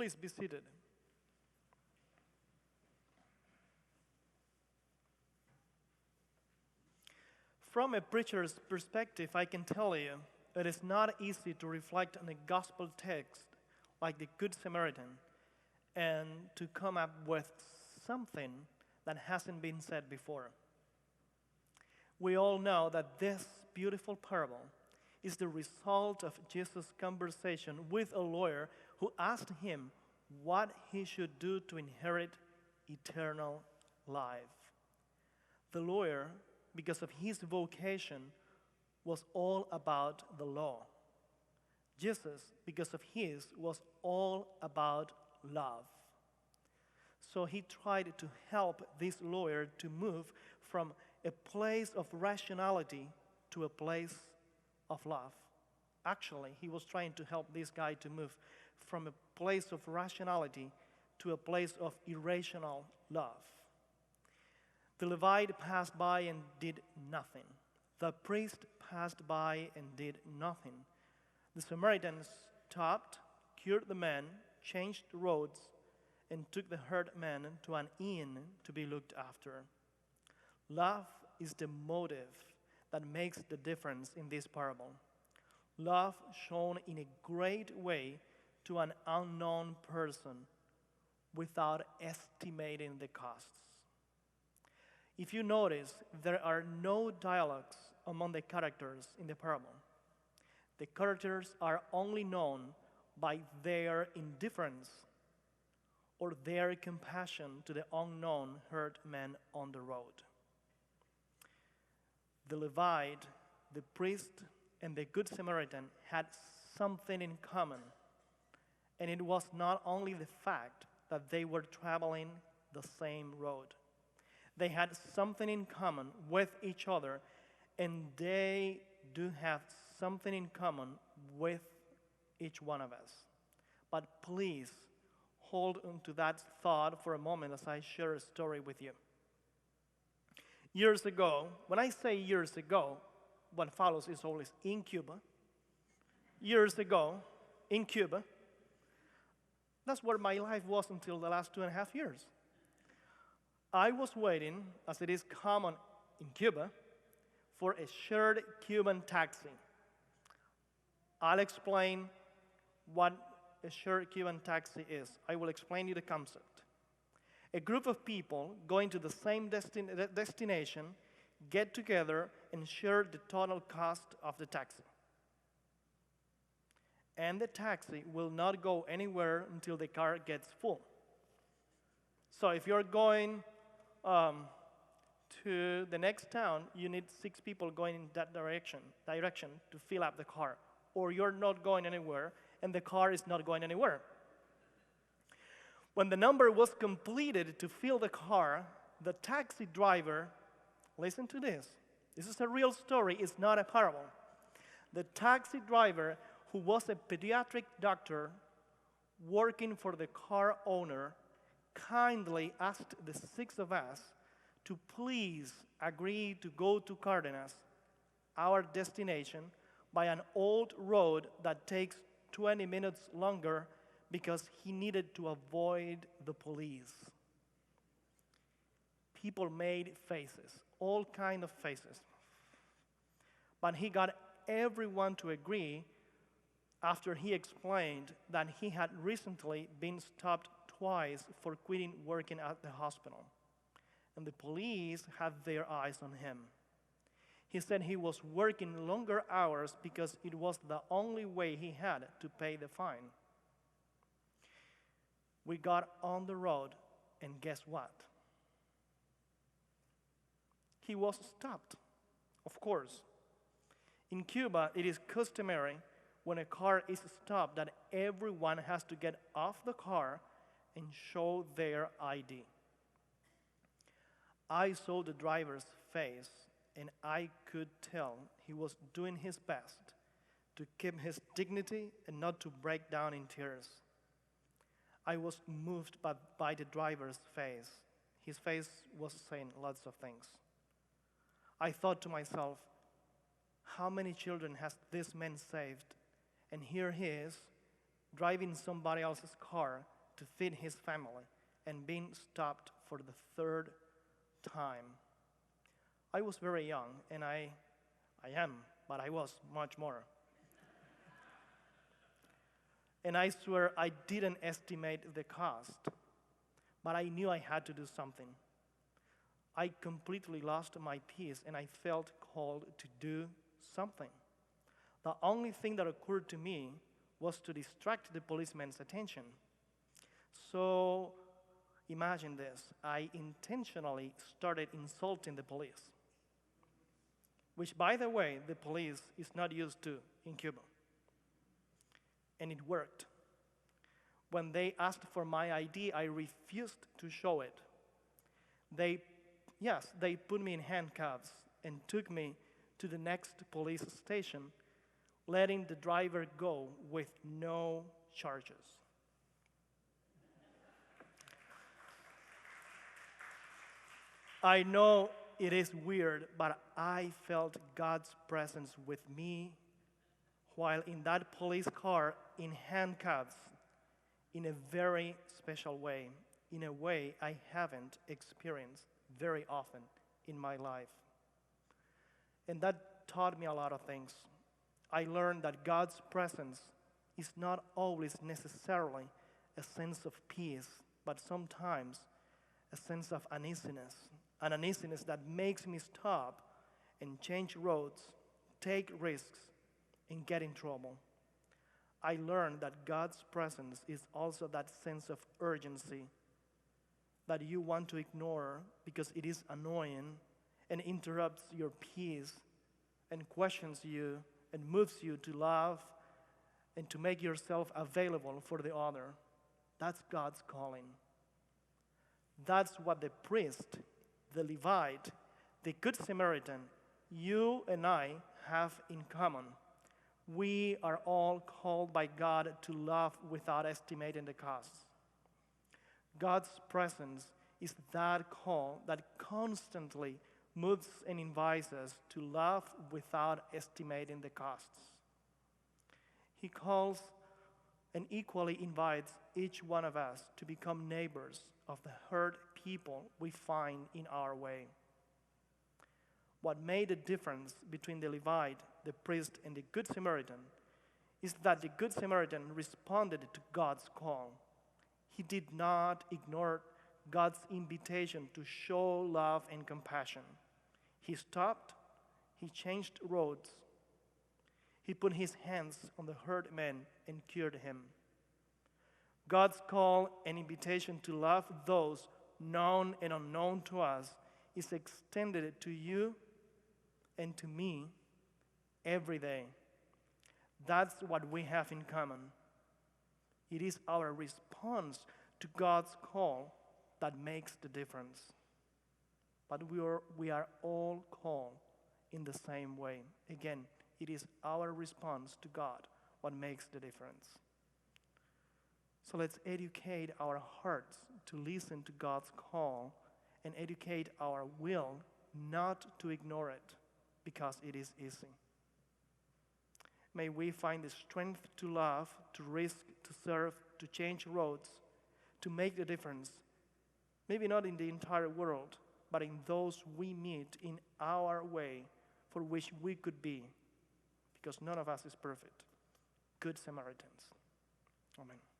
Please be seated. From a preacher's perspective, I can tell you it is not easy to reflect on a gospel text like the Good Samaritan and to come up with something that hasn't been said before. We all know that this beautiful parable is the result of Jesus' conversation with a lawyer who asked him what he should do to inherit eternal life. The lawyer, because of his vocation, was all about the law. Jesus, because of his, was all about love. So he tried to help this lawyer to move from a place of rationality to a place of love. Actually, he was trying to help this guy to move from a place of rationality to a place of irrational love. The Levite passed by and did nothing. The priest passed by and did nothing. The Samaritans stopped, cured the man, changed the roads, and took the hurt man to an inn to be looked after. Love is the motive that makes the difference in this parable. Love shown in a great way to an unknown person without estimating the costs. If you notice, there are no dialogues among the characters in the parable. The characters are only known by their indifference or their compassion to the unknown hurt man on the road. The Levite, the priest, and the Good Samaritan had something in common, and it was not only the fact that they were traveling the same road. They had something in common with each other, and they do have something in common with each one of us. But please hold on to that thought for a moment as I share a story with you. Years ago, when I say years ago, what follows is always in Cuba. Years ago, in Cuba, that's where my life was until the last 2.5 years. I was waiting, as it is common in Cuba, for a shared Cuban taxi. I'll explain what a shared Cuban taxi is. I will explain you the concept. A group of people going to the same destination get together and share the total cost of the taxi. And the taxi will not go anywhere until the car gets full. So if you're going to the next town, you need 6 people going in that direction to fill up the car. Or you're not going anywhere, and the car is not going anywhere. When the number was completed to fill the car, the taxi driver, listen to this. This is a real story, it's not a parable. The taxi driver, who was a pediatric doctor working for the car owner, kindly asked the 6 of us to please agree to go to Cardenas, our destination, by an old road that takes 20 minutes longer because he needed to avoid the police. People made faces, all kinds of faces. But he got everyone to agree after he explained that he had recently been stopped twice for quitting working at the hospital. And the police had their eyes on him. He said he was working longer hours because it was the only way he had to pay the fine. We got on the road, and guess what? He was stopped, of course. In Cuba, it is customary when a car is stopped that everyone has to get off the car and show their ID. I saw the driver's face, and I could tell he was doing his best to keep his dignity and not to break down in tears. I was moved by the driver's face. His face was saying lots of things. I thought to myself, how many children has this man saved? And here he is, driving somebody else's car to feed his family and being stopped for the third time. I was very young, and I am, but I was much more. And I swear I didn't estimate the cost, but I knew I had to do something. I completely lost my peace, and I felt called to do something. The only thing that occurred to me was to distract the policeman's attention. So imagine this. I intentionally started insulting the police, which, by the way, the police is not used to in Cuba. And it worked. When they asked for my ID, I refused to show it. They put me in handcuffs and took me to the next police station, letting the driver go with no charges. I know it is weird, but I felt God's presence with me while in that police car in handcuffs in a very special way, in a way I haven't experienced very often in my life. And that taught me a lot of things. I learned that God's presence is not always necessarily a sense of peace, but sometimes a sense of uneasiness, an uneasiness that makes me stop and change roads, take risks, and get in trouble. I learned that God's presence is also that sense of urgency that you want to ignore because it is annoying and interrupts your peace and questions you and moves you to love and to make yourself available for the other. That's God's calling. That's what the priest, the Levite, the Good Samaritan, you and I have in common. We are all called by God to love without estimating the costs. God's presence is that call that constantly moves and invites us to love without estimating the costs. He calls and equally invites each one of us to become neighbors of the hurt people we find in our way. What made the difference between the Levite, the priest, and the Good Samaritan is that the Good Samaritan responded to God's call. He did not ignore God's invitation to show love and compassion. He stopped, he changed roads, he put his hands on the hurt man and cured him. God's call and invitation to love those known and unknown to us is extended to you and to me every day. That's what we have in common. It is our response to God's call that makes the difference. But we are all called in the same way. Again, it is our response to God what makes the difference. So let's educate our hearts to listen to God's call and educate our will not to ignore it because it is easy. May we find the strength to love, to risk, to serve, to change roads, to make the difference. Maybe not in the entire world, but in those we meet in our way for which we could be, because none of us is perfect. Good Samaritans. Amen.